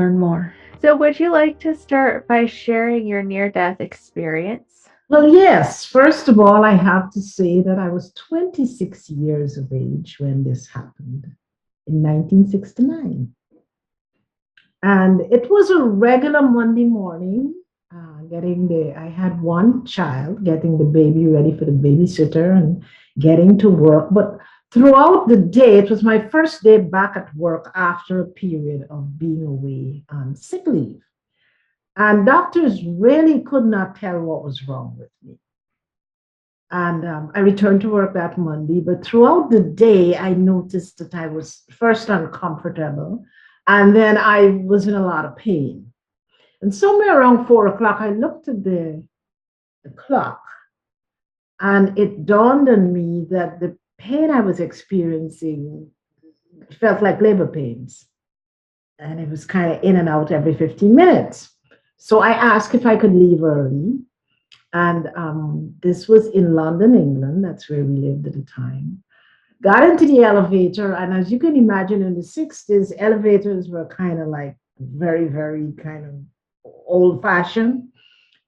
learn more. So, would you like to start by sharing your near death experience? Well, yes. First of all, I have to say that I was 26 years of age when this happened in 1969. And it was a regular Monday morning, I had one child, getting the baby ready for the babysitter and getting to work. But throughout the day, it was my first day back at work after a period of being away on sick leave. And doctors really could not tell what was wrong with me. And I returned to work that Monday, but throughout the day, I noticed that I was first uncomfortable, and then I was in a lot of pain. And somewhere around 4 o'clock, I looked at the clock, and it dawned on me that the pain I was experiencing felt like labor pains, and it was kind of in and out every 15 minutes. So I asked if I could leave early. And this was in London, England. That's where we lived at the time. Got into the elevator, and as you can imagine, in the 60s, elevators were kind of like very, very kind of old fashioned.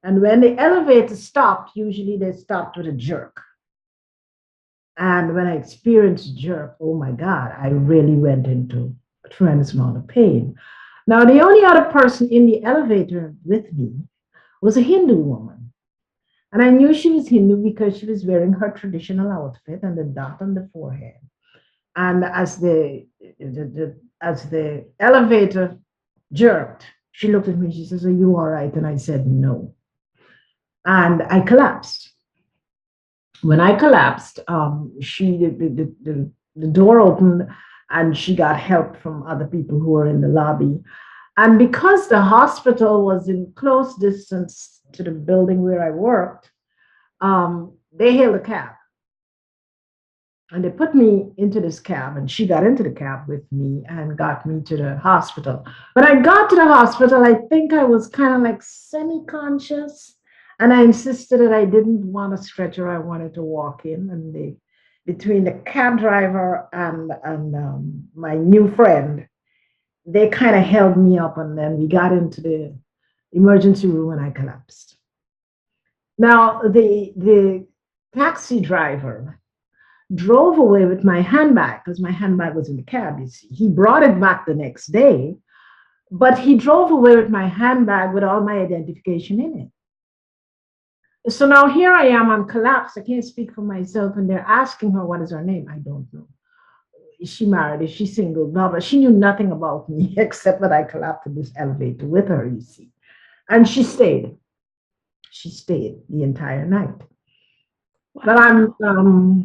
And when the elevator stopped, usually they stopped with a jerk. And when I experienced jerk, oh my God, I really went into a tremendous amount of pain. Now, the only other person in the elevator with me was a Hindu woman. And I knew she was Hindu because she was wearing her traditional outfit and the dot on the forehead. And as the elevator jerked, she looked at me. She says, "Are you all right?" And I said, "No." And I collapsed. When I collapsed, the door opened, and she got help from other people who were in the lobby. And because the hospital was in close distance to the building where I worked, they hailed a cab, and they put me into this cab, and she got into the cab with me and got me to the hospital. When I got to the hospital, I think I was kind of like semi-conscious, and I insisted that I didn't want a stretcher. I wanted to walk in, and between the cab driver and my new friend, they kind of held me up, and then we got into the emergency room, and I collapsed. Now, the taxi driver drove away with my handbag because my handbag was in the cab. You see, he brought it back the next day, but he drove away with my handbag with all my identification in it. So now here I am, I'm collapsed. I can't speak for myself, and they're asking her what is her name. I don't know. Is she married? Is she single? No, but she knew nothing about me except that I collapsed in this elevator with her, you see. And she stayed. She stayed the entire night. But Wow.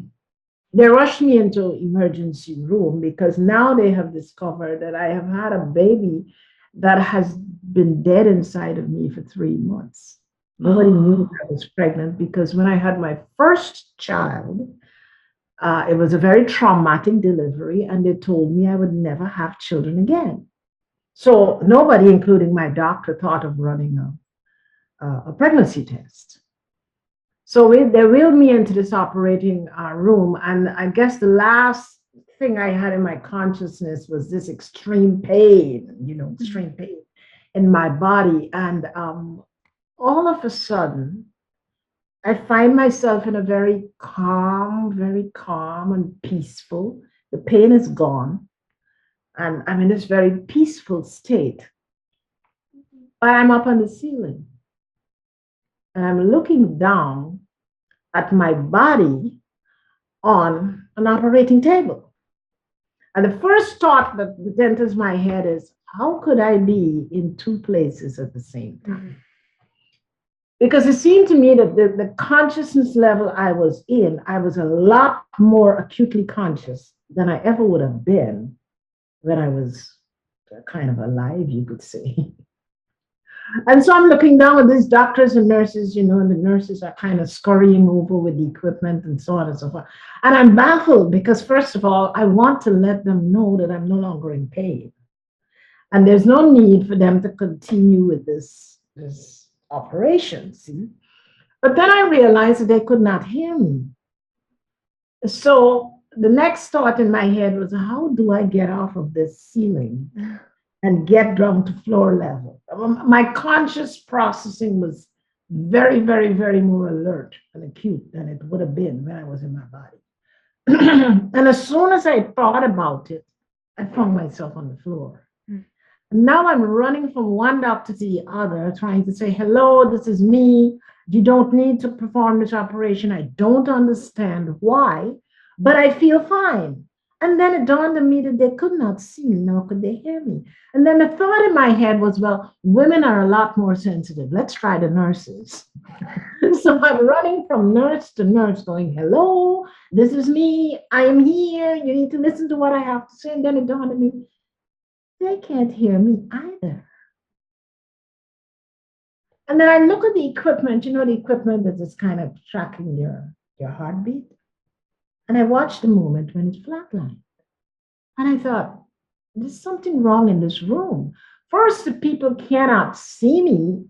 they rushed me into emergency room because now they have discovered that I have had a baby that has been dead inside of me for 3 months. Nobody knew Oh, I was pregnant because when I had my first child, it was a very traumatic delivery, and they told me I would never have children again. So nobody, including my doctor, thought of running a pregnancy test. So they wheeled me into this operating room, and I guess the last thing I had in my consciousness was this extreme pain, extreme pain in my body. And all of a sudden, I find myself in a very calm and peaceful. The pain is gone, and I'm in this very peaceful state. But I'm up on the ceiling, and I'm looking down at my body on an operating table. And the first thought that enters my head is, how could I be in two places at the same time? Because it seemed to me that the consciousness level I was in, I was a lot more acutely conscious than I ever would have been when I was kind of alive, you could say. And so I'm looking down at these doctors and nurses, and the nurses are kind of scurrying over with the equipment and so on and so forth. And I'm baffled because, first of all, I want to let them know that I'm no longer in pain. And there's no need for them to continue with this operation, see? But then I realized that they could not hear me. So the next thought in my head was, how do I get off of this ceiling and get down to floor level. My conscious processing was very, very, very more alert and acute than it would have been when I was in my body. And as soon as I thought about it, I found myself on the floor. Mm. Now I'm running from one doctor to the other, trying to say, hello, this is me. You don't need to perform this operation. I don't understand why, but I feel fine. And then it dawned on me that they could not see me, nor could they hear me. And then the thought in my head was, well, women are a lot more sensitive. Let's try the nurses. So I'm running from nurse to nurse, going, hello, this is me. I am here. You need to listen to what I have to say. And then it dawned on me, they can't hear me either. And then I look at the equipment, the equipment that is kind of tracking your heartbeat. And I watched the moment when it flatlined. And I thought, there's something wrong in this room. First, the people cannot see me.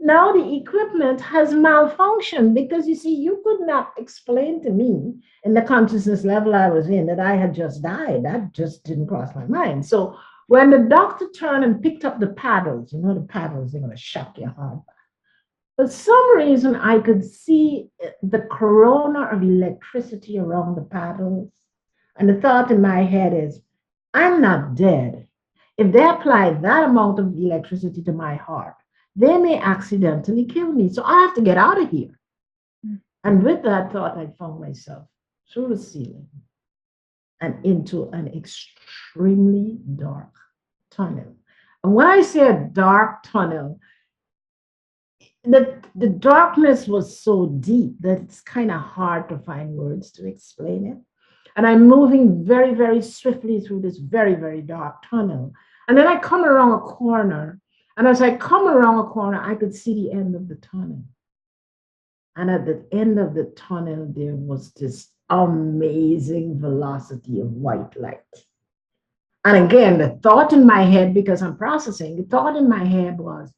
Now the equipment has malfunctioned because you see, you could not explain to me in the consciousness level I was in that I had just died. That just didn't cross my mind. So when the doctor turned and picked up the paddles, the paddles, they're going to shock your heart. For some reason, I could see the corona of electricity around the paddles. And the thought in my head is, I'm not dead. If they apply that amount of electricity to my heart, they may accidentally kill me. So I have to get out of here. Mm. And with that thought, I found myself through the ceiling and into an extremely dark tunnel. And when I say a dark tunnel, the darkness was so deep that it's kind of hard to find words to explain it. And I'm moving very, very swiftly through this very, very dark tunnel. And then I come around a corner. And as I come around a corner, I could see the end of the tunnel. And at the end of the tunnel, there was this amazing velocity of white light. And again, the thought in my head, because I'm processing, the thought in my head was,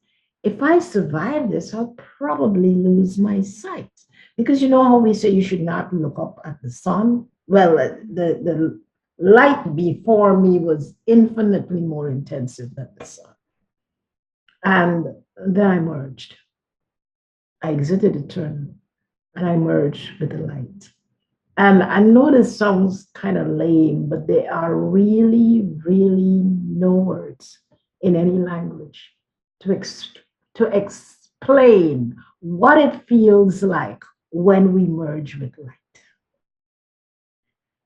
if I survive this, I'll probably lose my sight. Because you know how we say you should not look up at the sun? Well, the light before me was infinitely more intensive than the sun. And then I merged. I exited the tunnel and I merged with the light. And I know this sounds kind of lame, but there are really, really no words in any language to explain what it feels like when we merge with light.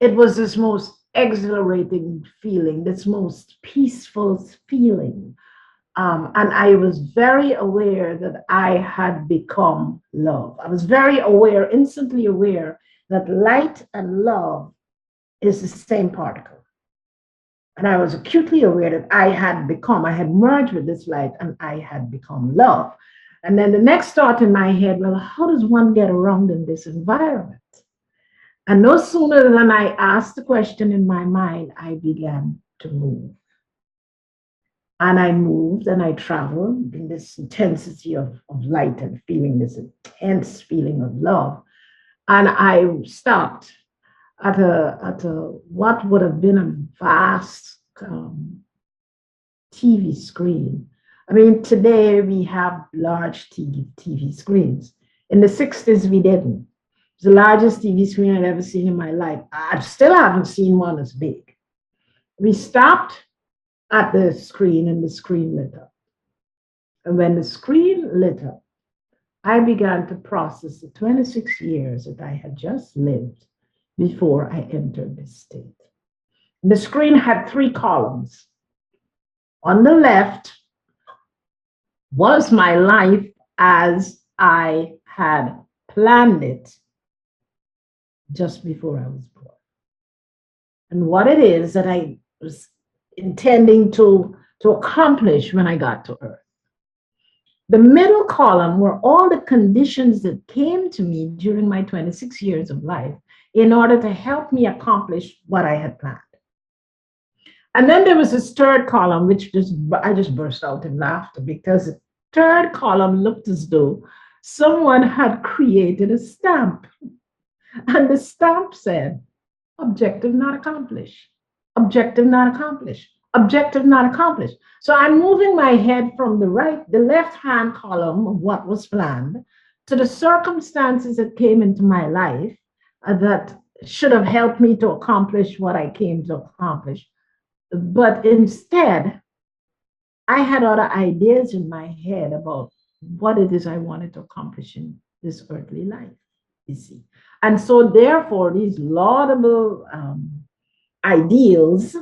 It was this most exhilarating feeling, this most peaceful feeling. And I was very aware that I had become love. I was very aware, instantly aware, that light and love is the same particle. And I was acutely aware that I had merged with this light and I had become love. And then the next thought in my head, well, how does one get around in this environment? And no sooner than I asked the question in my mind, I began to move. And I moved and I traveled in this intensity of light and feeling this intense feeling of love. And I stopped at a what would have been a vast TV screen. I mean, today we have large TV screens. In the 60s, we didn't. It was the largest TV screen I'd ever seen in my life. I still haven't seen one as big. We stopped at the screen and the screen lit up. And when the screen lit up, I began to process the 26 years that I had just lived before I entered this state. The screen had 3 columns. On the left was my life as I had planned it just before I was born. And what it is that I was intending to accomplish when I got to Earth. The middle column were all the conditions that came to me during my 26 years of life in order to help me accomplish what I had planned. And then there was this third column, which I just burst out in laughter because the third column looked as though someone had created a stamp. And the stamp said, objective not accomplished, objective not accomplished, objective not accomplished. So I'm moving my head from the left hand column of what was planned to the circumstances that came into my life that should have helped me to accomplish what I came to accomplish. But instead, I had other ideas in my head about what it is I wanted to accomplish in this earthly life, you see. And so, therefore, these laudable ideals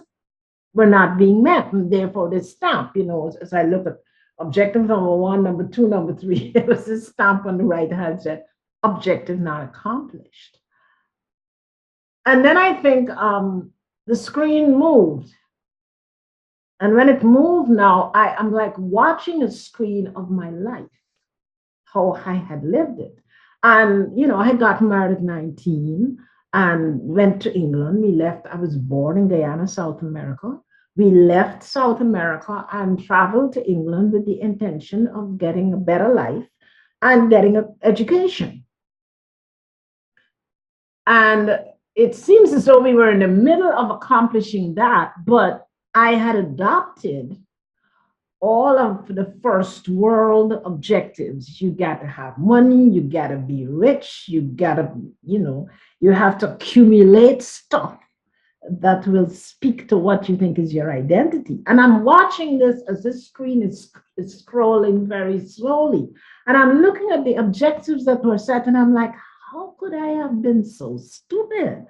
were not being met. And therefore, this stamp, as I look at objective number one, number two, number three, there was this stamp on the right hand said, objective not accomplished. And then I think the screen moved. And when it moved now, I'm like watching a screen of my life, how I had lived it. And, I had gotten married at 19 and went to England. We left, I was born in Guyana, South America. We left South America and traveled to England with the intention of getting a better life and getting an education. And it seems as though we were in the middle of accomplishing that, but I had adopted all of the first world objectives. You got to have money, you got to be rich, you got to, you have to accumulate stuff that will speak to what you think is your identity. And I'm watching this as this screen is scrolling very slowly. And I'm looking at the objectives that were set, and I'm like, how could I have been so stupid?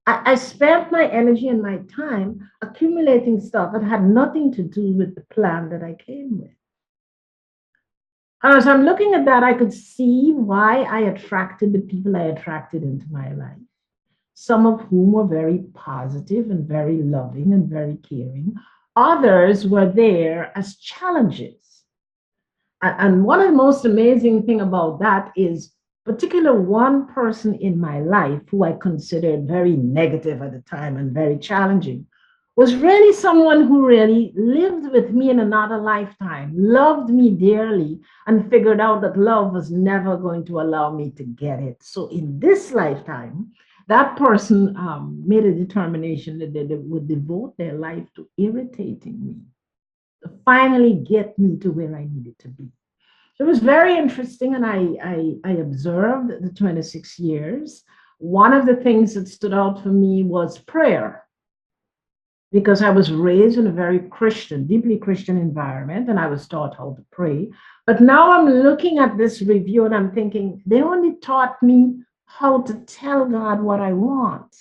I spent my energy and my time accumulating stuff that had nothing to do with the plan that I came with. And as I'm looking at that, I could see why I attracted the people I attracted into my life, some of whom were very positive and very loving and very caring. Others were there as challenges. And one of the most amazing thing about that is particular one person in my life who I considered very negative at the time and very challenging was really someone who really lived with me in another lifetime, loved me dearly, and figured out that love was never going to allow me to get it. So in this lifetime, that person made a determination that they would devote their life to irritating me, to finally get me to where I needed to be. It was very interesting, and I observed the 26 years. One of the things that stood out for me was prayer, because I was raised in a very Christian, deeply Christian environment, and I was taught how to pray. But now I'm looking at this review and I'm thinking, they only taught me how to tell God what I want.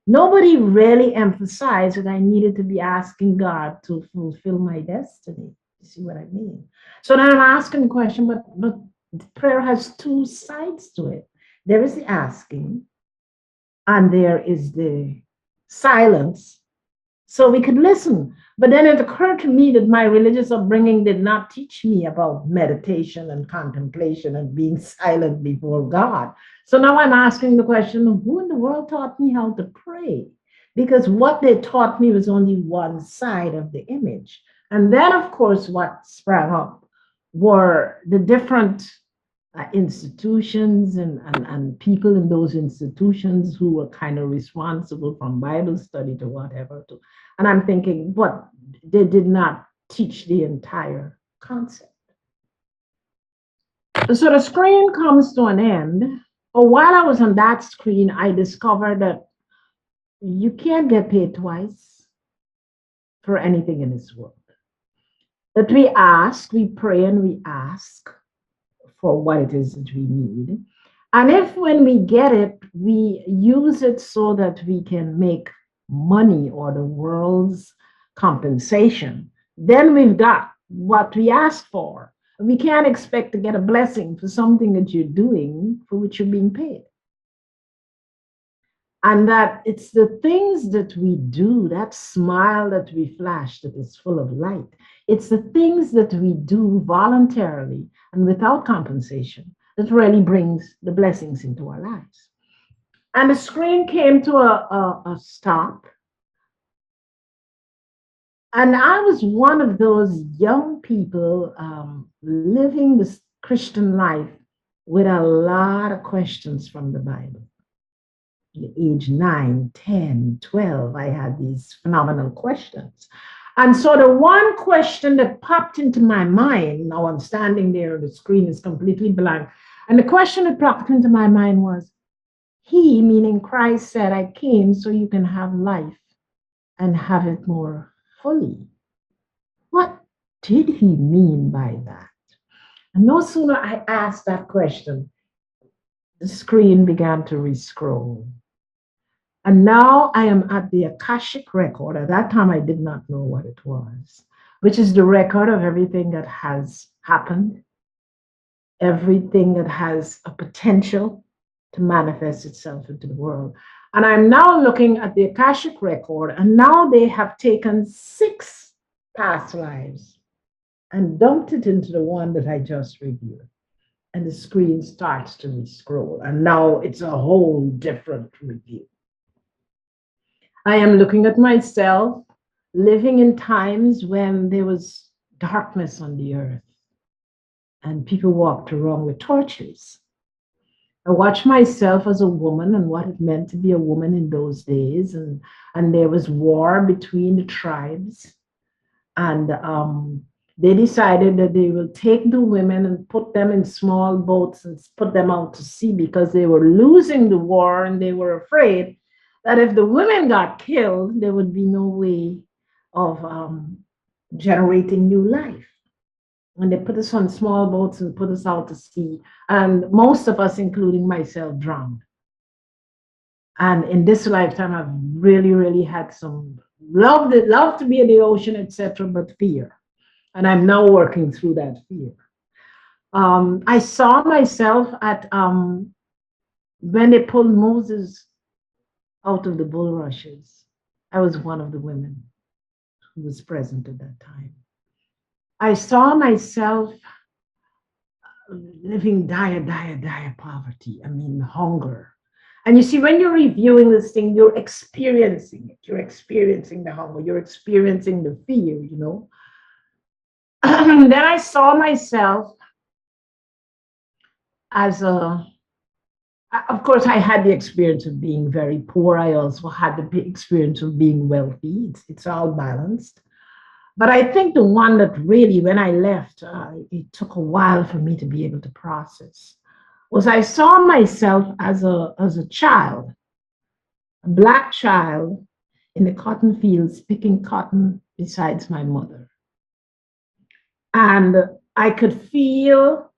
Nobody really emphasized that I needed to be asking God to fulfill my destiny. You see what I mean? So now I'm asking the question, but prayer has two sides to it. There is the asking, and there is the silence, so we could listen. But then it occurred to me that my religious upbringing did not teach me about meditation and contemplation and being silent before God. So now I'm asking the question, who in the world taught me how to pray? Because what they taught me was only one side of the image. And then, of course, what sprang up were the different institutions and people in those institutions who were kind of responsible from Bible study to whatever. And I'm thinking, what? They did not teach the entire concept. So the screen comes to an end. Or while I was on that screen, I discovered that you can't get paid twice for anything in this world. That we ask, we pray, and we ask for what it is that we need. And if when we get it, we use it so that we can make money or the world's compensation, then we've got what we asked for. We can't expect to get a blessing for something that you're doing for which you're being paid. And that it's the things that we do, that smile that we flash that is full of light. It's the things that we do voluntarily and without compensation that really brings the blessings into our lives. And the screen came to a stop. And I was one of those young people living this Christian life with a lot of questions from the Bible. age 9, 10, 12, I had these phenomenal questions. And so the one question that popped into my mind, now I'm standing there, the screen is completely blank. And the question that popped into my mind was, He, meaning Christ, said, I came so you can have life and have it more fully. What did he mean by that? And no sooner I asked that question, the screen began to re-scroll. And now I am at the Akashic record. At that time, I did not know what it was, which is the record of everything that has happened, everything that has a potential to manifest itself into the world. And I'm now looking at the Akashic record, and now they have taken 6 past lives and dumped it into the one that I just reviewed. And the screen starts to re-scroll, and now it's a whole different review. I am looking at myself living in times when there was darkness on the earth and people walked around with torches. I watched myself as a woman and what it meant to be a woman in those days. And there was war between the tribes. And they decided that they will take the women and put them in small boats and put them out to sea because they were losing the war and they were afraid that if the women got killed, there would be no way of generating new life. And they put us on small boats and put us out to sea. And most of us, including myself, drowned. And in this lifetime, I've really, really had some love to be in the ocean, etc., but fear. And I'm now working through that fear. I saw myself at when they pulled Moses out of the bulrushes. I was one of the women who was present at that time. I saw myself living dire poverty. I mean, hunger. And you see, when you're reviewing this thing, you're experiencing it. You're experiencing the hunger. You're experiencing the fear, you know. Then I saw myself as a, of course, I had the experience of being very poor. I also had the experience of being wealthy. It's all balanced. But I think the one that really, when I left, it took a while for me to be able to process, was I saw myself as a child, a Black child in the cotton fields picking cotton besides my mother. And I could feel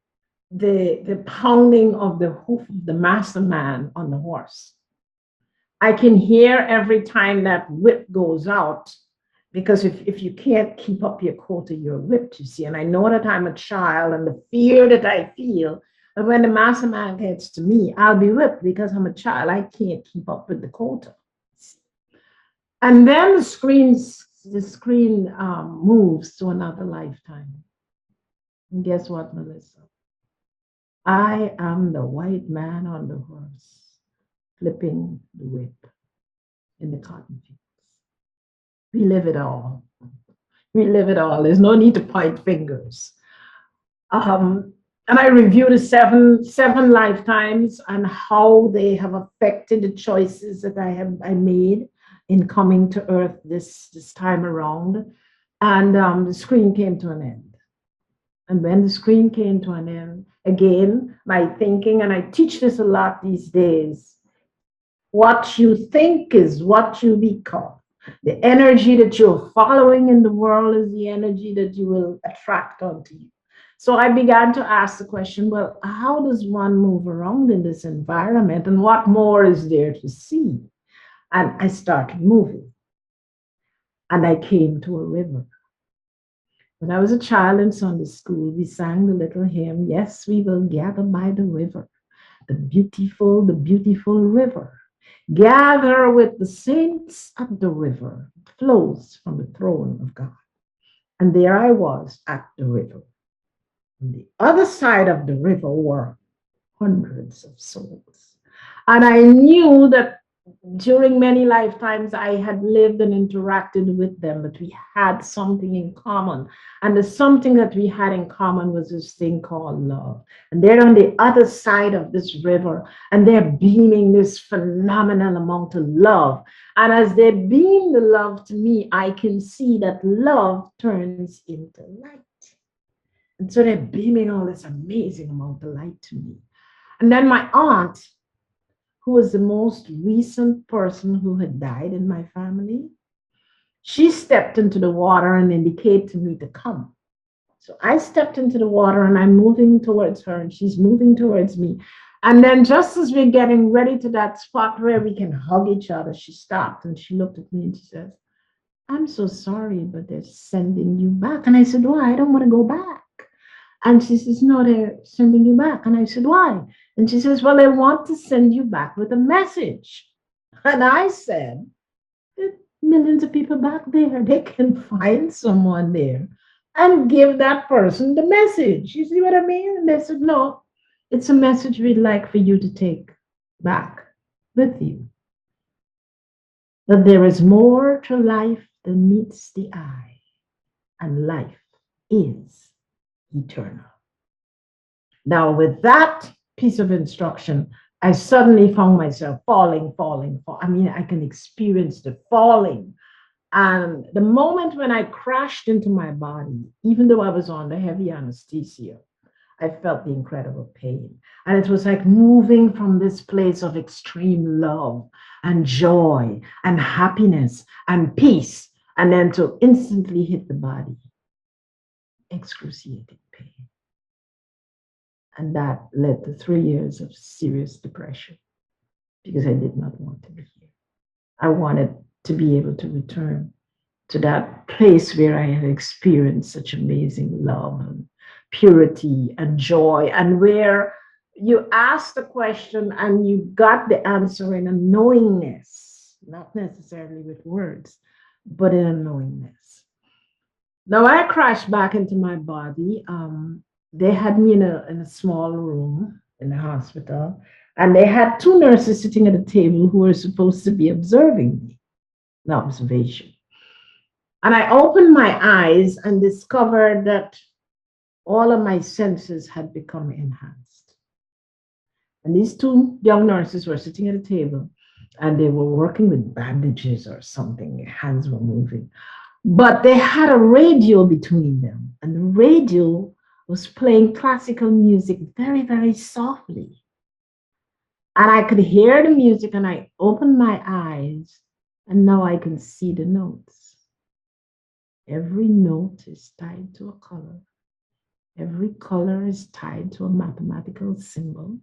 the pounding of the hoof of the master man on the horse. I can hear every time that whip goes out, because if you can't keep up your quota, you're whipped, you see. And I know that I'm a child and the fear that I feel that when the master man gets to me, I'll be whipped because I'm a child. I can't keep up with the quota. And then the screen moves to another lifetime. And guess what, Melissa? I am the white man on the horse, flipping the whip in the cotton fields. We live it all. We live it all. There's no need to point fingers. And I review the seven lifetimes and how they have affected the choices that I made in coming to Earth this time around. And the screen came to an end. And when the screen came to an end, again, my thinking, and I teach this a lot these days, what you think is what you become. The energy that you're following in the world is the energy that you will attract onto you. So I began to ask the question, well, how does one move around in this environment and what more is there to see? And I started moving and I came to a river. When I was a child in Sunday school, we sang the little hymn, Yes, we will gather by the river, the beautiful river. Gather with the saints at the river, it flows from the throne of God. And there I was at the river. On the other side of the river were hundreds of souls. And I knew that during many lifetimes, I had lived and interacted with them, but we had something in common. And the something that we had in common was this thing called love. And they're on the other side of this river, and they're beaming this phenomenal amount of love. And as they beam the love to me, I can see that love turns into light. And so they're beaming all this amazing amount of light to me. And then my aunt, who was the most recent person who had died in my family, she stepped into the water and indicated to me to come. So I stepped into the water and I'm moving towards her and she's moving towards me. And then just as we're getting ready to that spot where we can hug each other, she stopped and she looked at me and she says, I'm so sorry, but they're sending you back. And I said, why? I don't want to go back. And she says, no, they're sending you back. And I said, why? And she says, well, they want to send you back with a message. And I said, there are millions of people back there. They can find someone there and give that person the message. You see what I mean? And they said, no, it's a message we'd like for you to take back with you. That there is more to life than meets the eye, and life is eternal. Now, with that piece of instruction, I suddenly found myself falling. I mean, I can experience the falling. And the moment when I crashed into my body, even though I was on the heavy anesthesia, I felt the incredible pain. And it was like moving from this place of extreme love and joy and happiness and peace, and then to instantly hit the body, excruciating pain. And that led to 3 years of serious depression because I did not want to be here. I wanted to be able to return to that place where I had experienced such amazing love and purity and joy, and where you asked the question and you got the answer in a knowingness, not necessarily with words, but in a knowingness. Now I crashed back into my body. They had me in a small room in the hospital, and they had two nurses sitting at a table who were supposed to be observing me, an observation. And I opened my eyes and discovered that all of my senses had become enhanced. And these two young nurses were sitting at a table and they were working with bandages or something. Their hands were moving. But they had a radio between them, and the radio was playing classical music very, very softly. And I could hear the music, and I opened my eyes, and now I can see the notes. Every note is tied to a color. Every color is tied to a mathematical symbol.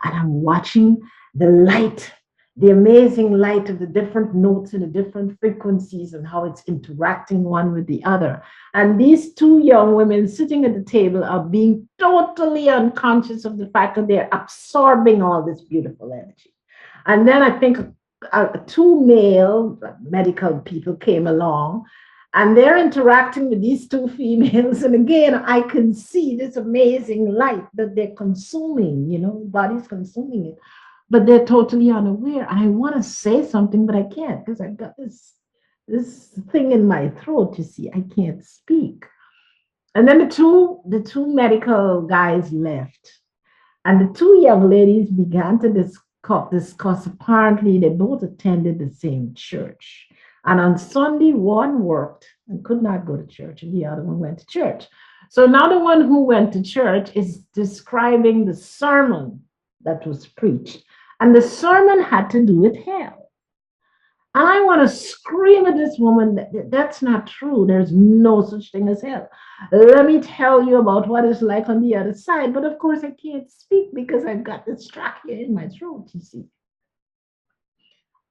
And I'm watching the light, the amazing light of the different notes and the different frequencies and how it's interacting one with the other. And these two young women sitting at the table are being totally unconscious of the fact that they're absorbing all this beautiful energy. And then I think two male medical people came along and they're interacting with these two females. And again, I can see this amazing light that they're consuming, body's consuming it, but they're totally unaware. I want to say something, but I can't because I've got this thing in my throat, you see, I can't speak. And then the two medical guys left, and the two young ladies began to discuss. Apparently, they both attended the same church. And on Sunday, one worked and could not go to church, and the other one went to church. So now the one who went to church is describing the sermon that was preached. And the sermon had to do with hell. And I want to scream at this woman that's not true. There's no such thing as hell. Let me tell you about what it's like on the other side. But of course, I can't speak because I've got this trachea in my throat, you see.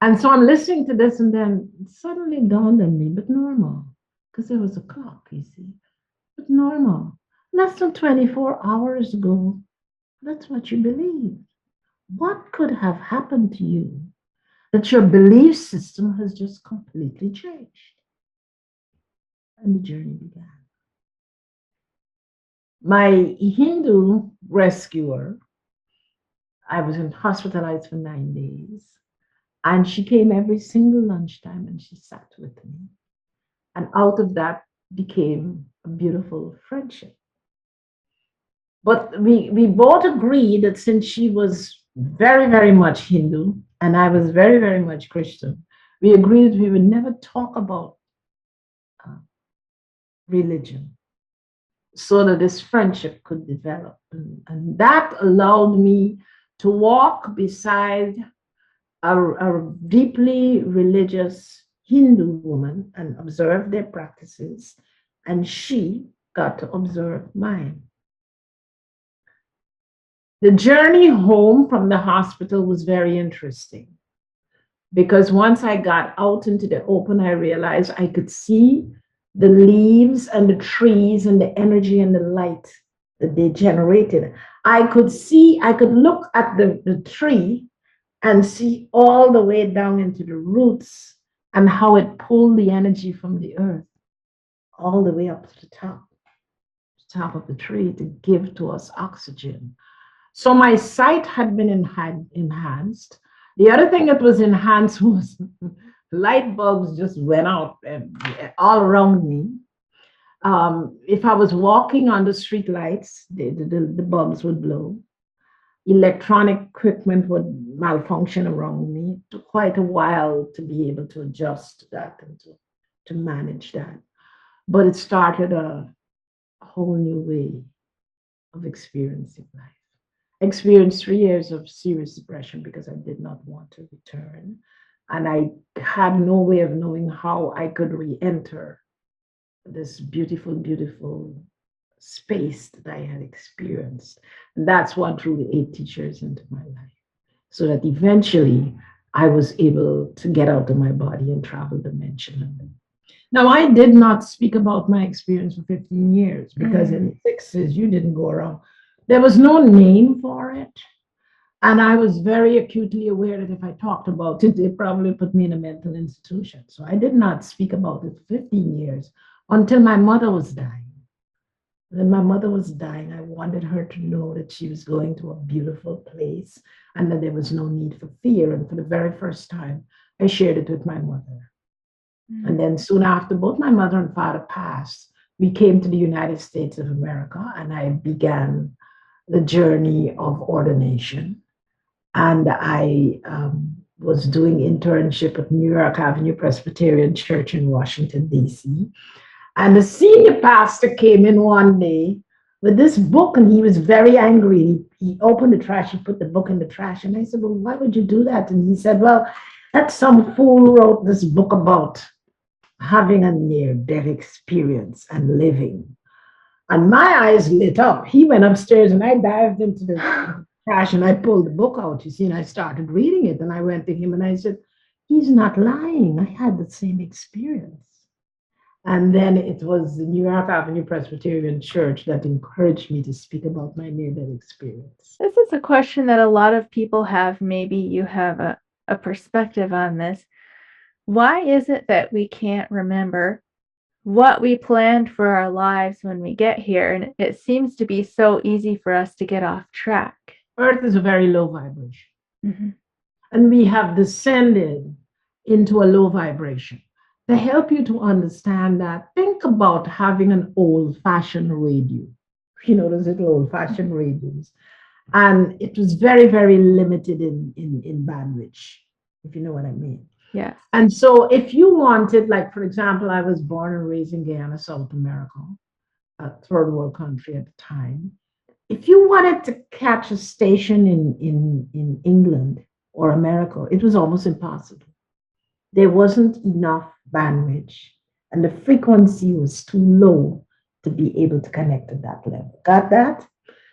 And so I'm listening to this, and then it suddenly dawned on me, but normal, because there was a clock, you see. But normal. Less than 24 hours ago, that's what you believed. What could have happened to you that your belief system has just completely changed? And the journey began. My Hindu rescuer, I was hospitalized for 9 days. And she came every single lunchtime and she sat with me. And out of that became a beautiful friendship. But we both agreed that since she was very, very much Hindu and I was very, very much Christian, we agreed we would never talk about uh, religion so that this friendship could develop. And that allowed me to walk beside a deeply religious Hindu woman and observe their practices. And she got to observe mine. The journey home from the hospital was very interesting because once I got out into the open, I realized I could see the leaves and the trees and the energy and the light that they generated. I could look at the tree and see all the way down into the roots and how it pulled the energy from the earth all the way up to the top of the tree to give to us oxygen. So my sight had been enhanced. The other thing that was enhanced was light bulbs just went out all around me. If I was walking on the street lights, the bulbs would blow. Electronic equipment would malfunction around me. It took quite a while to be able to adjust to that and to manage that. But it started a whole new way of experiencing life. I experienced 3 years of serious depression because I did not want to return. And I had no way of knowing how I could re enter this beautiful, beautiful space that I had experienced. And that's what drew the 8 teachers into my life. So that eventually I was able to get out of my body and travel dimensionally. Now, I did not speak about my experience for 15 years because in the sixties, you didn't go around. There was no name for it. And I was very acutely aware that if I talked about it, they probably put me in a mental institution. So I did not speak about it for 15 years until my mother was dying. When my mother was dying, I wanted her to know that she was going to a beautiful place and that there was no need for fear. And for the very first time, I shared it with my mother. And then soon after, both my mother and father passed, we came to the United States of America and I began the journey of ordination. And I was doing internship at New York Avenue Presbyterian Church in Washington, D.C. And the senior pastor came in one day with this book and he was very angry. He opened the trash, he put the book in the trash. And I said, well, why would you do that? And he said, well, that's some fool wrote this book about having a near-death experience and living. And my eyes lit up. He went upstairs and I dived into the trash and I pulled the book out, you see, and I started reading it. And I went to him and I said, he's not lying. I had the same experience. And then it was the New York Avenue Presbyterian Church that encouraged me to speak about my near-death experience. This is a question that a lot of people have. Maybe you have a perspective on this. Why is it that we can't remember what we planned for our lives when we get here? And it seems to be so easy for us to get off track. Earth is a very low vibration. Mm-hmm. And we have descended into a low vibration. To help you to understand that, think about having an old-fashioned radio. You know, those little old-fashioned radios. And it was very, very limited in bandwidth, if you know what I mean. Yes. And so if you wanted, like, for example, I was born and raised in Guyana, South America, a third world country at the time. If you wanted to catch a station in England or America, it was almost impossible. There wasn't enough bandwidth and the frequency was too low to be able to connect at that level. Got that?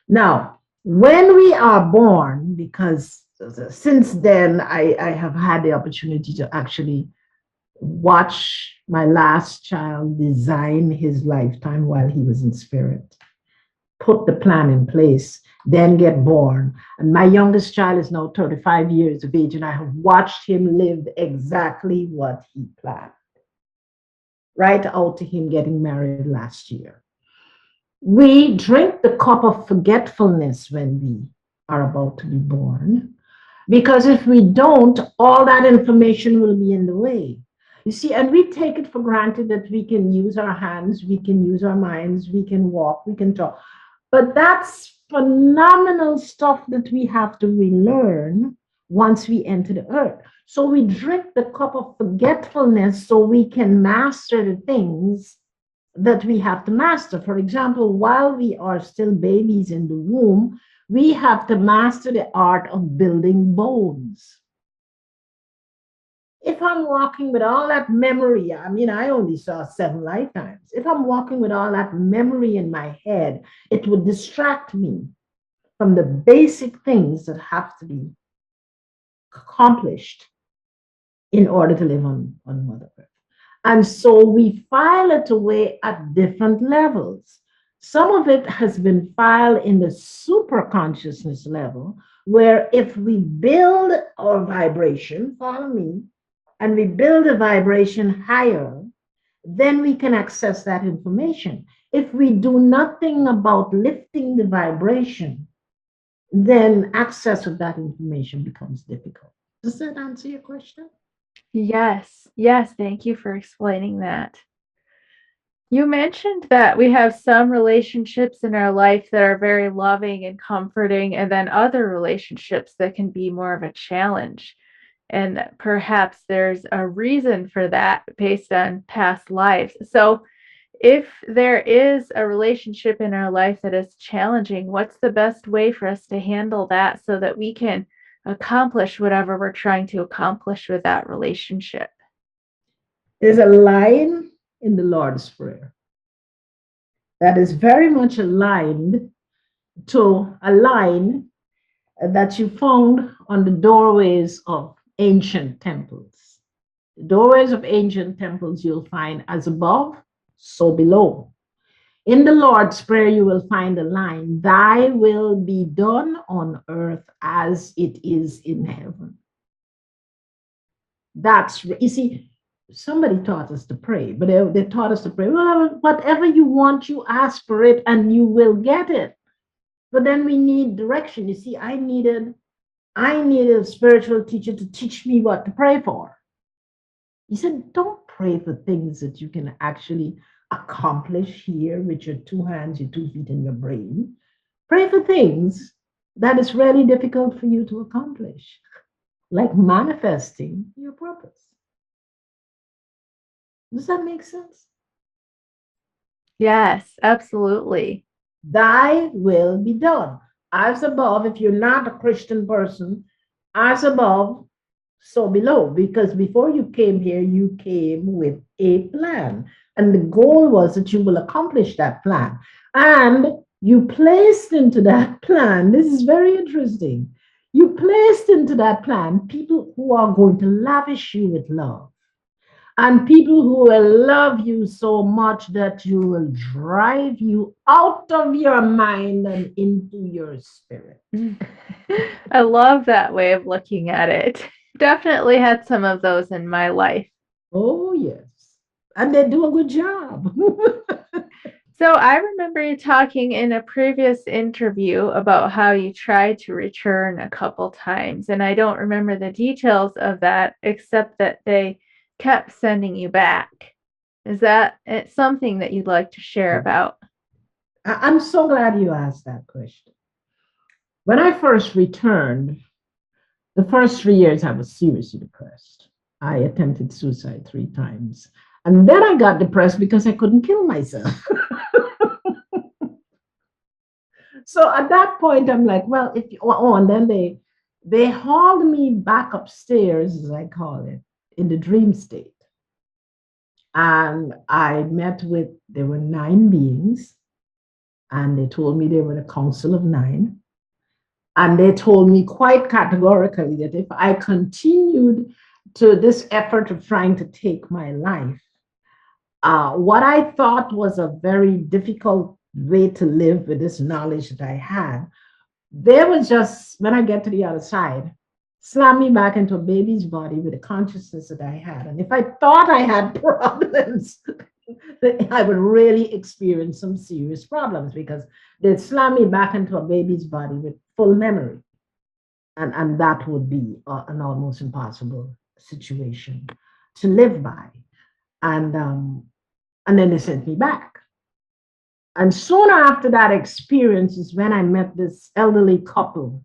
Now, when we are born, because since then I have had the opportunity to actually watch my last child design his lifetime while he was in spirit, put the plan in place, then get born. And my youngest child is now 35 years of age, and I have watched him live exactly what he planned, right out to him getting married last year. We drink the cup of forgetfulness when we are about to be born. Because if we don't, all that information will be in the way. You see, and we take it for granted that we can use our hands, we can use our minds, we can walk, we can talk. But that's phenomenal stuff that we have to relearn once we enter the earth. So we drink the cup of forgetfulness so we can master the things that we have to master. For example, while we are still babies in the womb, we have to master the art of building bones. If I'm walking with all that memory, I mean, I only saw 7 lifetimes. If I'm walking with all that memory in my head, it would distract me from the basic things that have to be accomplished in order to live on Mother Earth. And so we file it away at different levels. Some of it has been filed in the super consciousness level, where if we build our vibration, follow me, and we build a vibration higher, then we can access that information. If we do nothing about lifting the vibration, then access of that information becomes difficult. Does that answer your question? Yes, yes, thank you for explaining that. You mentioned that we have some relationships in our life that are very loving and comforting, and then other relationships that can be more of a challenge. And perhaps there's a reason for that based on past lives. So, if there is a relationship in our life that is challenging, what's the best way for us to handle that so that we can accomplish whatever we're trying to accomplish with that relationship? There's a line in the Lord's Prayer that is very much aligned to a line that you found on the doorways of ancient temples. The doorways of ancient temples you'll find as above, so below. In the Lord's Prayer, you will find a line, thy will be done on earth as it is in heaven. That's, you see, somebody taught us to pray, but they taught us to pray, well, whatever you want, you ask for it and you will get it. But then we need direction. You see, I needed a spiritual teacher to teach me what to pray for. He said, don't pray for things that you can actually accomplish here with your 2 hands, your 2 feet, and your brain. Pray for things that is really difficult for you to accomplish, like manifesting your purpose. Does that make sense? Yes, absolutely. Thy will be done. As above, if you're not a Christian person, as above, so below. Because before you came here, you came with a plan. And the goal was that you will accomplish that plan. And you placed into that plan, this is very interesting. You placed into that plan people who are going to lavish you with love and people who will love you so much that you will drive you out of your mind and into your spirit. I love that way of looking at it. Definitely had some of those in my life. Oh, yes. And they do a good job. So I remember you talking in a previous interview about how you tried to return a couple times, and I don't remember the details of that except that they kept sending you back. Is that something that you'd like to share about? I'm so glad you asked that question. When I first returned, the first 3 years, I was seriously depressed. I attempted suicide 3 times. And then I got depressed because I couldn't kill myself. So at that point, I'm like, well, if you, oh, and then they hauled me back upstairs, as I call it, in the dream state. And I met with, there were 9 beings, and they told me they were the Council of Nine. And they told me quite categorically that if I continued to this effort of trying to take my life, what I thought was a very difficult way to live with this knowledge that I had, they would just, when I get to the other side, slam me back into a baby's body with the consciousness that I had. And if I thought I had problems, I would really experience some serious problems because they'd slam me back into a baby's body with full memory. And that would be an almost impossible situation to live by. And and then they sent me back. And soon after that experience is when I met this elderly couple.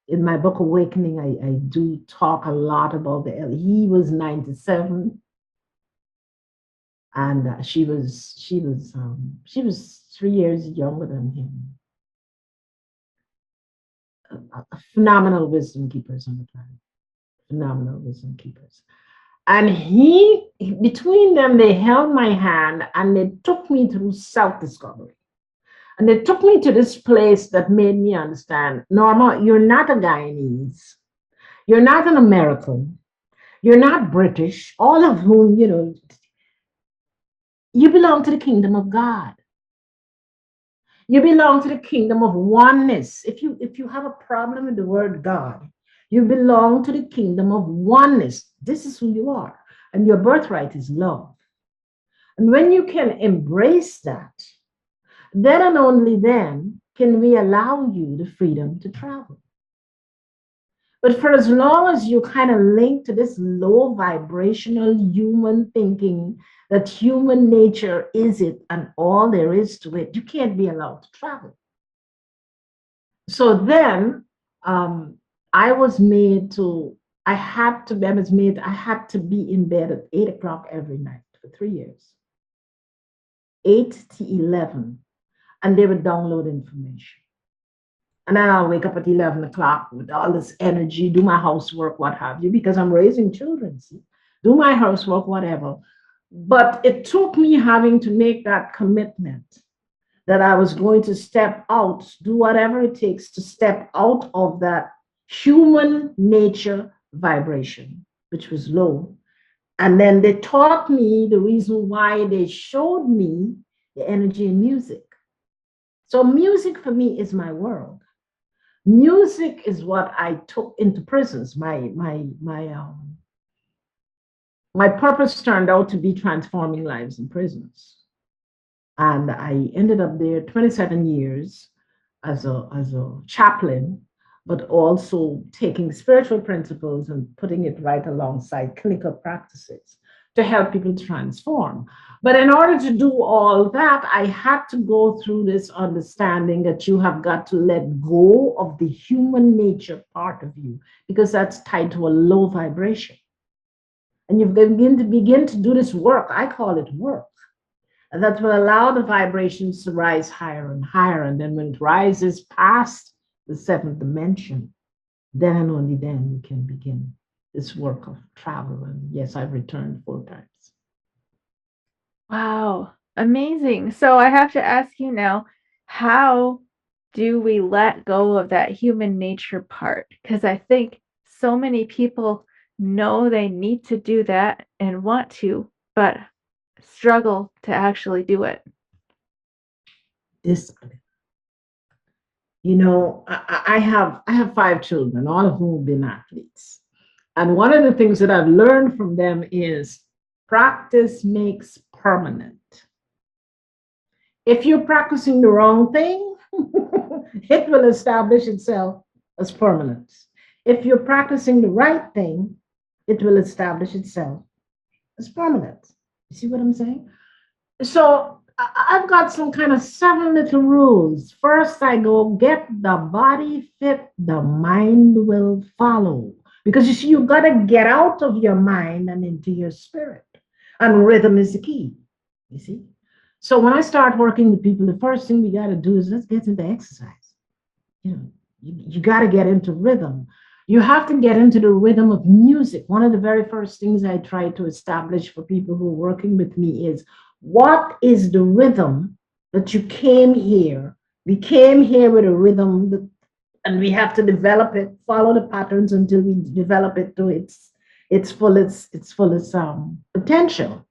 In my book Awakening, I do talk a lot about he was 97 and she was 3 years younger than him. Phenomenal wisdom keepers on the planet. Phenomenal wisdom keepers. And between them, they held my hand and they took me through self discovery. And they took me to this place that made me understand, Norma, you're not a Guyanese. You're not an American. You're not British, all of whom, you belong to the kingdom of God. You belong to the kingdom of oneness. If you have a problem with the word God, you belong to the kingdom of oneness. This is who you are. And your birthright is love. And when you can embrace that, then and only then can we allow you the freedom to travel. But for as long as you kind of link to this low vibrational human thinking that human nature is it and all there is to it, you can't be allowed to travel. So then I was made to, I had to be in bed at 8 o'clock every night for 3 years, 8 to 11, and they would download information. And then I'll wake up at 11 o'clock with all this energy, do my housework, what have you, because I'm raising children, see, do my housework, whatever. But it took me having to make that commitment that I was going to step out, do whatever it takes to step out of that human nature vibration, which was low. And then they taught me the reason why they showed me the energy in music. So music for me is my world. Music is what I took into prisons. My purpose turned out to be transforming lives in prisons. And I ended up there 27 years as a chaplain, but also taking spiritual principles and putting it right alongside clinical practices to help people transform. But in order to do all that, I had to go through this understanding that you have got to let go of the human nature part of you because that's tied to a low vibration. And you begin to do this work. I call it work. And that will allow the vibrations to rise higher and higher. And then when it rises past the seventh dimension, then and only then you can begin this work of travel. And yes, I've returned 4 times. Wow, amazing. So I have to ask you now, how do we let go of that human nature part? Because I think so many people know they need to do that and want to, but struggle to actually do it. Discipline. I have 5 children, all of whom have been athletes. And one of the things that I've learned from them is practice makes permanent. If you're practicing the wrong thing, it will establish itself as permanent. If you're practicing the right thing, it will establish itself as permanent. You see what I'm saying? So I've got some kind of 7 little rules. First, I go get the body fit, the mind will follow. Because you see, you've got to get out of your mind and into your spirit. And rhythm is the key. You see? So when I start working with people, the first thing we got to do is let's get into exercise. You got to get into rhythm. You have to get into the rhythm of music. One of the very first things I try to establish for people who are working with me is what is the rhythm that you came here? We came here with a rhythm and we have to develop it, follow the patterns until we develop it to its fullest potential.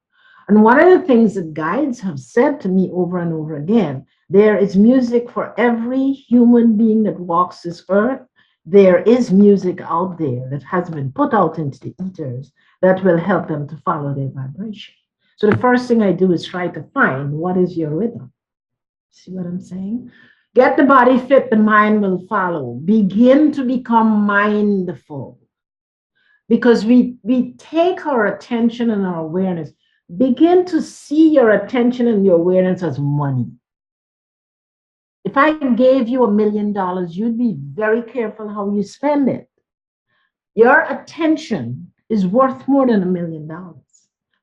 And one of the things that guides have said to me over and over again, there is music for every human being that walks this earth. There is music out there that has been put out into the ethers that will help them to follow their vibration. So the first thing I do is try to find what is your rhythm. See what I'm saying? Get the body fit, the mind will follow. Begin to become mindful because we take our attention and our awareness. Begin to see your attention and your awareness as money. If I gave you $1 million, you'd be very careful how you spend it. Your attention is worth more than $1 million.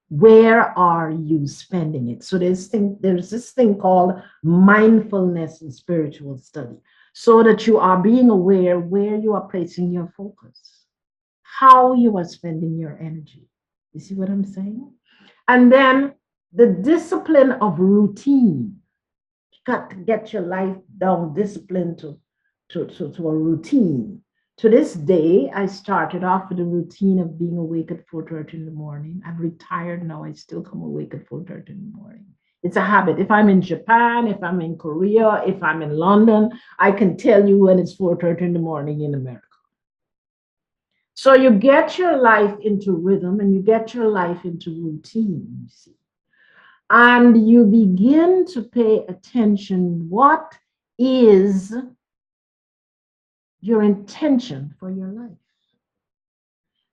Where are you spending it? So there's this thing called mindfulness in spiritual study, so that you are being aware where you are placing your focus, how you are spending your energy. You see what I'm saying? And then the discipline of routine. You got to get your life down, discipline to a routine. To this day, I started off with a routine of being awake at 4:30 in the morning. I'm retired now. I still come awake at 4:30 in the morning. It's a habit. If I'm in Japan, if I'm in Korea, if I'm in London, I can tell you when it's 4:30 in the morning in America. So you get your life into rhythm and you get your life into routine, you see. And you begin to pay attention. What is your intention for your life?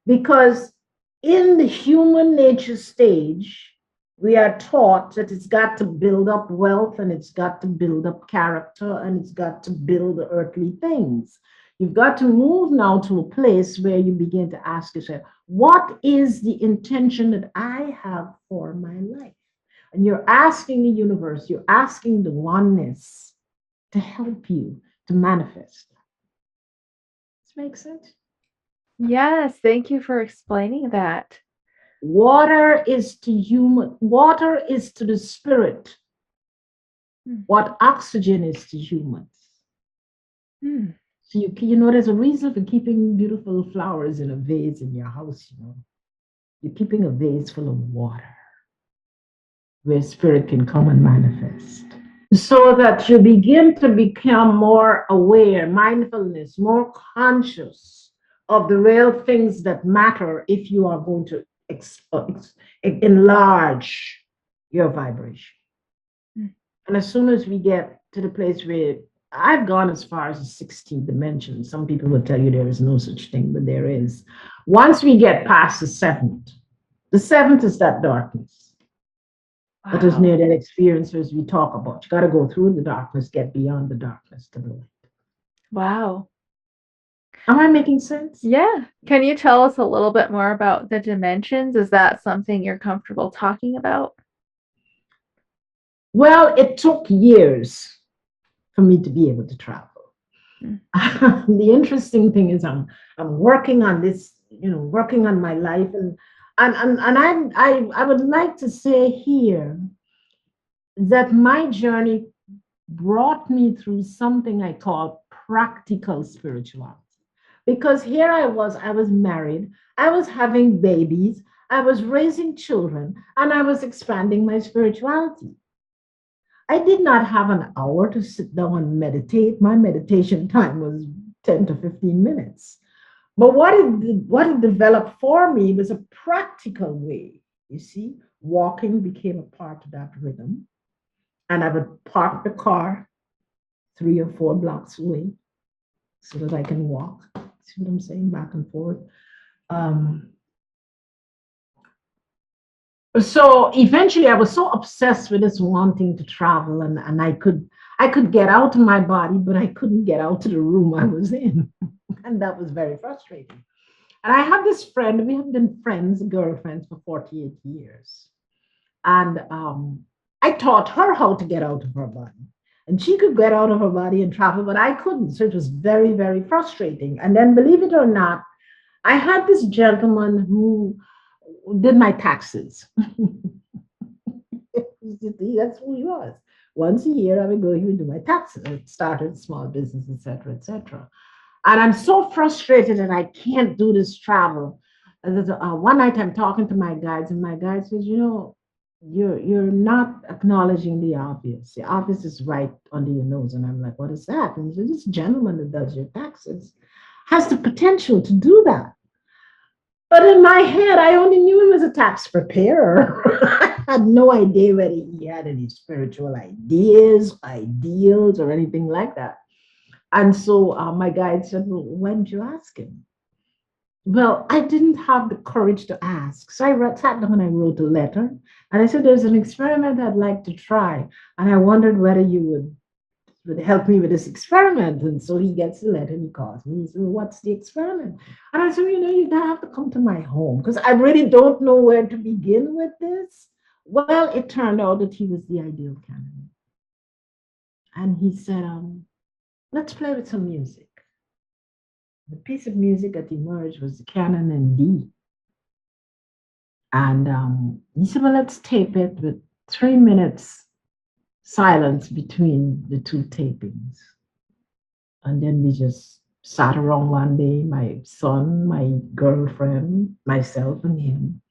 Because in the human nature stage, we are taught that it's got to build up wealth and it's got to build up character and it's got to build earthly things. You've got to move now to a place where you begin to ask yourself, what is the intention that I have for my life? And you're asking the universe, you're asking the oneness to help you to manifest. Does this make sense? Yes, thank you for explaining that. Water is to the spirit what oxygen is to humans. Hmm. So you know there's a reason for keeping beautiful flowers in a vase in your house, you know. You're keeping a vase full of water where spirit can come and manifest. So that you begin to become more aware, mindfulness, more conscious of the real things that matter if you are going to enlarge your vibration. Mm. And as soon as we get to the place where I've gone as far as the 16th dimension, some people will tell you there is no such thing, but there is. Once we get past the seventh is that darkness. That is Wow. near that experience as we talk about. You got to go through the darkness, get beyond the darkness to the light. Wow. Am I making sense? Yeah. Can you tell us a little bit more about the dimensions? Is that something you're comfortable talking about? Well, it took years for me to be able to travel. Mm. The interesting thing is I'm working on this, working on my life, and I would like to say here that my journey brought me through something I call practical spirituality. Because here I was married, I was having babies, I was raising children, and I was expanding my spirituality. I did not have an hour to sit down and meditate. My meditation time was 10 to 15 minutes. But what it developed for me was a practical way. You see, walking became a part of that rhythm. And I would park the car 3 or 4 blocks away so that I can walk. See what I'm saying? Back and forth. Um, so eventually I was so obsessed with this wanting to travel and I could get out of my body, but I couldn't get out of the room I was in. And that was very frustrating. And I have this friend, we have been friends, girlfriends for 48 years. And I taught her how to get out of her body. And she could get out of her body and travel, but I couldn't. So it was very, very frustrating. And then, believe it or not, I had this gentleman who did my taxes. That's who he was. Once a year, I would go, he would do my taxes. I started small business, etc., etc. And I'm so frustrated that I can't do this travel. One night I'm talking to my guides, and my guide says, you're not acknowledging the obvious. The obvious is right under your nose. And I'm like, what is that? And he said, this gentleman that does your taxes has the potential to do that. But in my head, I only knew he was a tax preparer. I had no idea whether he had any spiritual ideas, ideals, or anything like that. And so my guide said, well, when did you ask him? Well, I didn't have the courage to ask. So sat down and I wrote a letter. And I said, there's an experiment I'd like to try. And I wondered whether you would help me with this experiment. And so he gets the letter and he calls me. He said, well, what's the experiment? And I said, you're going to have to come to my home because I really don't know where to begin with this. Well, it turned out that he was the ideal candidate. And he said, let's play with some music. The piece of music that emerged was the canon in D. And he said, well, let's tape it with 3 minutes silence between the two tapings. And then we just sat around one day, my son, my girlfriend, myself, and him,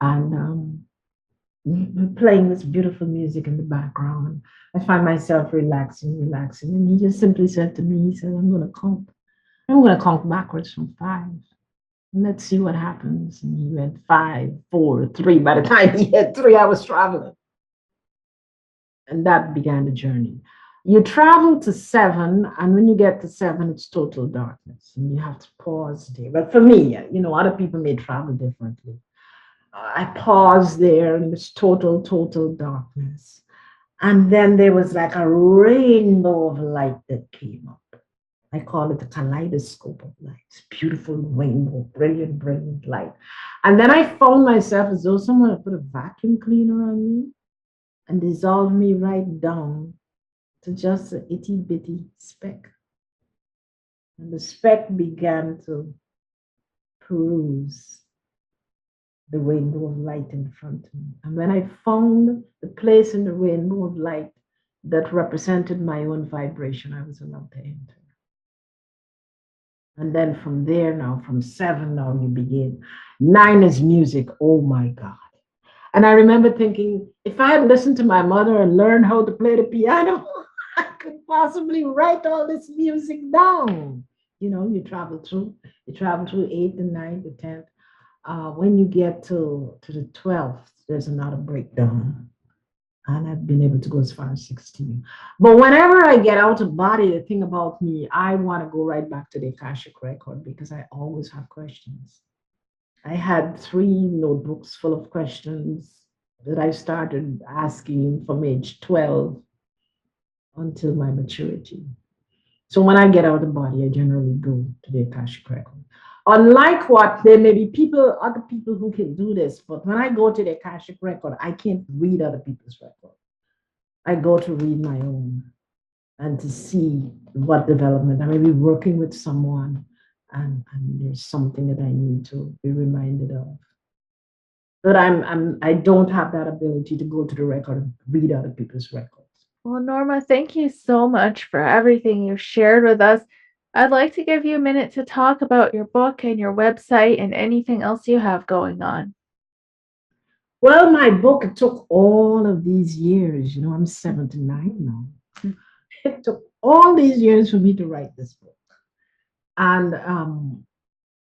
and playing this beautiful music in the background. I find myself relaxing. And he just simply said to me, he said, I'm going to count backwards from 5. And let's see what happens. And he went 5, 4, 3. By the time he had 3, I was traveling. And that began the journey. You travel to 7, and when you get to 7, it's total darkness, and you have to pause there. But for me, other people may travel differently. I paused there, and it's total darkness. And then there was like a rainbow of light that came up. I call it the kaleidoscope of light. It's beautiful rainbow, brilliant light. And then I found myself as though someone had put a vacuum cleaner on me and dissolved me right down to just an itty bitty speck. And the speck began to peruse the rainbow of light in front of me. And when I found the place in the rainbow of light that represented my own vibration, I was allowed to enter. And then from there now, from 7 now, you begin. 9 is music. Oh my God. And I remember thinking, if I had listened to my mother and learned how to play the piano, I could possibly write all this music down. You travel through 8th and 9th and 10th. When you get to the 12th, there's another breakdown. And I've been able to go as far as 16. But whenever I get out of body, the thing about me, I want to go right back to the Akashic record because I always have questions. I had 3 notebooks full of questions that I started asking from age 12 until my maturity. So when I get out of the body, I generally go to the Akashic record. Unlike what there may be other people who can do this, but when I go to the Akashic record, I can't read other people's record. I go to read my own and to see what development. I may be working with someone and there's something that I need to be reminded of. But I don't have that ability to go to the record and read other people's records. Well, Norma, thank you so much for everything you've shared with us. I'd like to give you a minute to talk about your book and your website and anything else you have going on. Well, my book, it took all of these years. I'm 79 now. It took all these years for me to write this book. And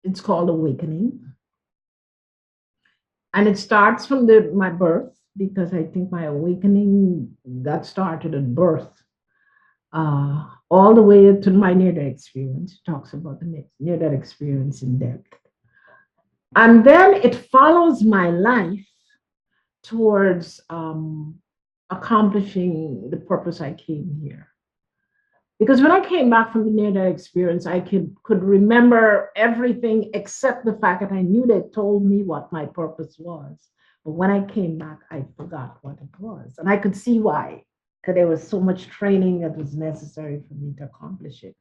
it's called Awakening. And it starts from my birth, because I think my awakening got started at birth, all the way to my near-death experience. It talks about the near-death experience in depth. And then it follows my life towards accomplishing the purpose I came here. Because when I came back from the near-death experience, I could remember everything except the fact that I knew they told me what my purpose was. But when I came back, I forgot what it was. And I could see why, because there was so much training that was necessary for me to accomplish it.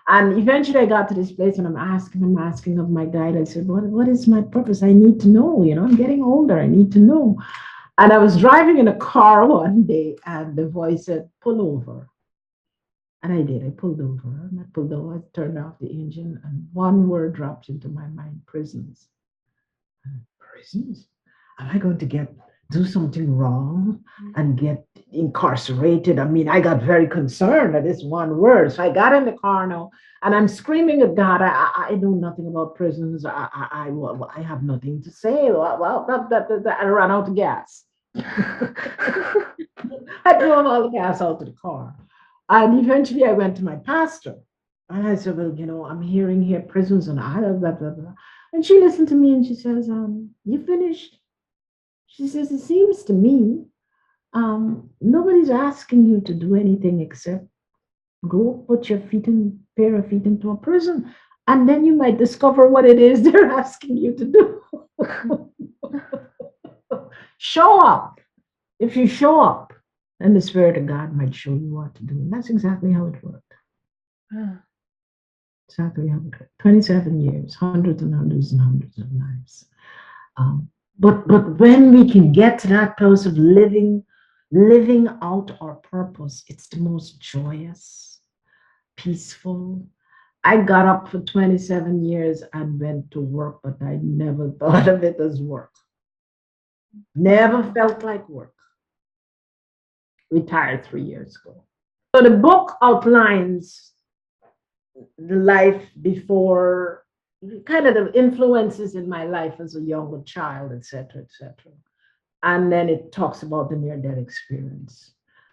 And eventually I got to this place and I'm asking of my guide. I said, what is my purpose? I need to know, I'm getting older. I need to know. And I was driving in a car one day and the voice said, pull over. And I did. I pulled over. And I pulled over. I turned off the engine, and one word dropped into my mind: prisons. Prisons? Am I going to get do something wrong and get incarcerated. I mean, I got very concerned at this one word. So I got in the car now and I'm screaming at God. I know nothing about prisons. I have nothing to say. I ran out of gas. I drove all the gas out of the car. And eventually I went to my pastor. And I said, well, I'm hearing here prisons and I blah, blah, blah. And she listened to me and she says, you finished? She says, it seems to me nobody's asking you to do anything except go put your pair of feet into a prison. And then you might discover what it is they're asking you to do. Show up. If you show up, then the Spirit of God might show you what to do. And that's exactly how it worked. Exactly how it worked. 27 years, hundreds and hundreds and hundreds of lives. But when we can get to that place of living out our purpose, it's the most joyous, peaceful. I got up for 27 years and went to work, but I never thought of it as work. Never felt like work. Retired 3 years ago. So the book outlines the life before, kind of the influences in my life as a younger child, etc., etc. And then it talks about the near-death experience.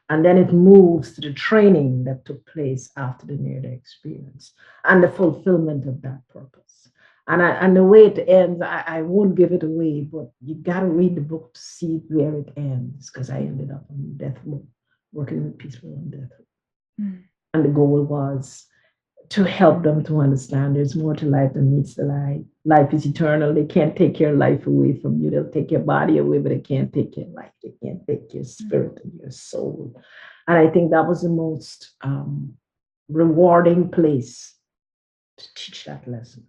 And then it moves to the training that took place after the near-death experience and the fulfillment of that purpose. And the way it ends, I won't give it away, but you got to read the book to see where it ends, because I ended up on death row, working with people on death row. And the goal was to help them to understand there's more to life than meets the eye. Life is eternal. They can't take your life away from you. They'll take your body away, but they can't take your life. They can't take your spirit and your soul. And I think that was the most rewarding place to teach that lesson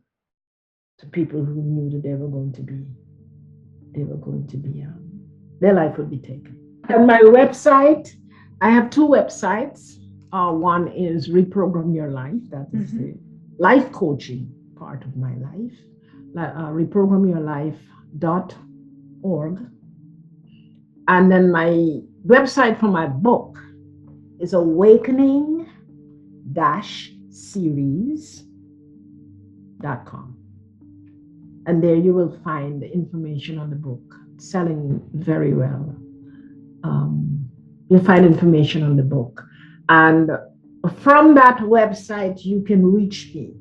to people who knew that their life would be taken. On my website, I have 2 websites. One is Reprogram Your Life. That is the life coaching part of my life. ReprogramYourLife.org. And then my website for my book is awakening-series.com. And there you will find the information on the book, selling very well. You'll find information on the book. And from that website, you can reach me.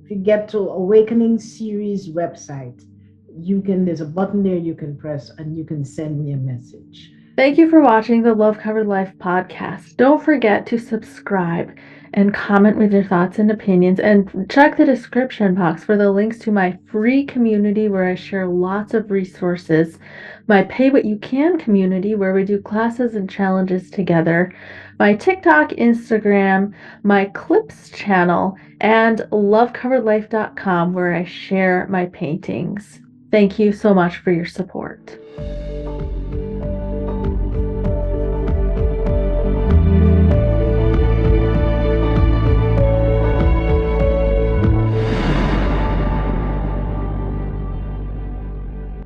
If you get to Awakening Series website, there's a button there you can press and you can send me a message. Thank you for watching the Love Covered Life podcast. Don't forget to subscribe and comment with your thoughts and opinions, and check the description box for the links to my free community where I share lots of resources, my Pay What You Can community where we do classes and challenges together, my TikTok, Instagram, my Clips channel, and lovecoveredlife.com where I share my paintings. Thank you so much for your support.